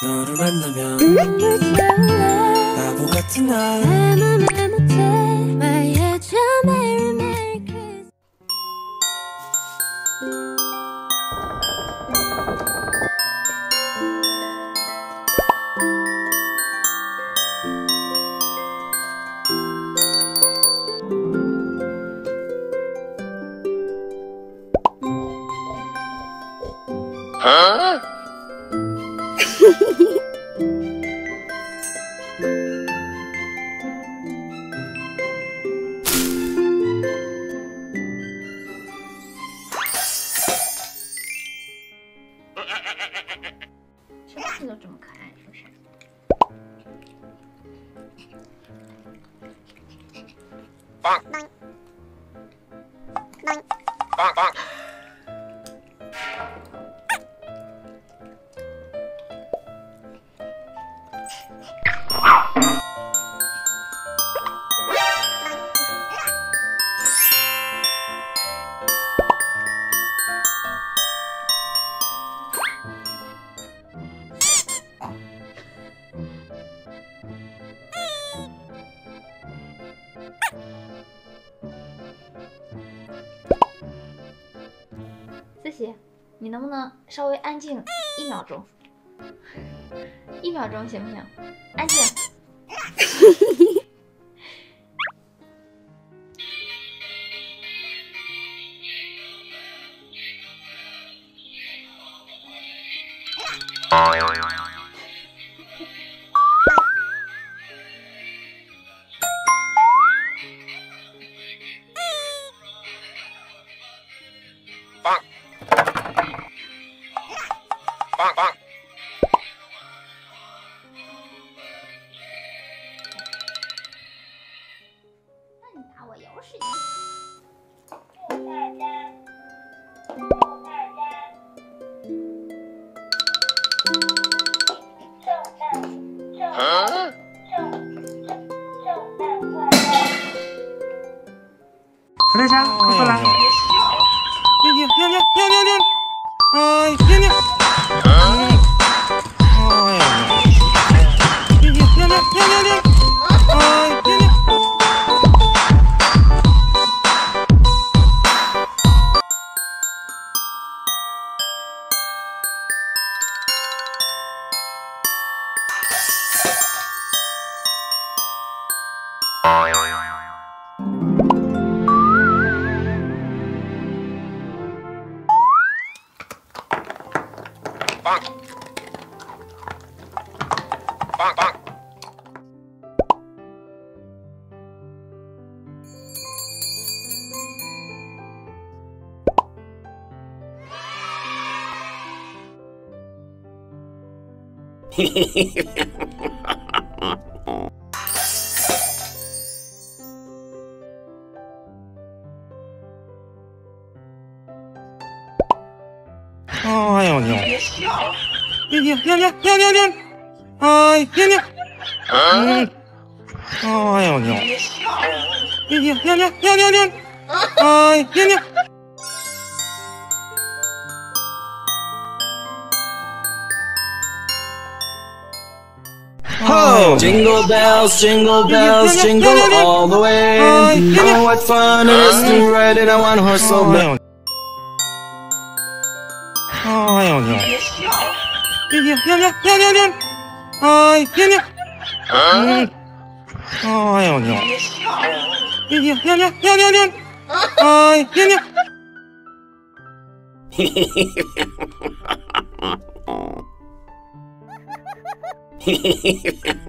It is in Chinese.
너를 만나면 바보 같은 날 말해줘 매일매일 kiss 什么字都这么可爱，是不是？棒棒棒！思琪，你能不能稍微安静1秒钟？1秒钟行不行？安静。棒棒棒！那你打我有屎小队长，快过来！尿尿尿尿尿尿！哎，尿尿！哎呀！尿尿尿尿尿尿！哎，尿尿！棒棒棒！嘿嘿嘿嘿！哎呦尿！尿尿尿尿尿尿！哎，尿尿！哎呦尿！尿尿尿尿尿尿！哎，尿尿！ Oh, jingle bells, jingle all the way. Oh, what fun it is to ride in a one-horse open. 哎呦尿！尿尿尿尿尿尿！哎，尿尿！哎呦尿！尿尿尿尿尿尿！哎，尿尿！嘿嘿嘿嘿！嘿嘿嘿嘿！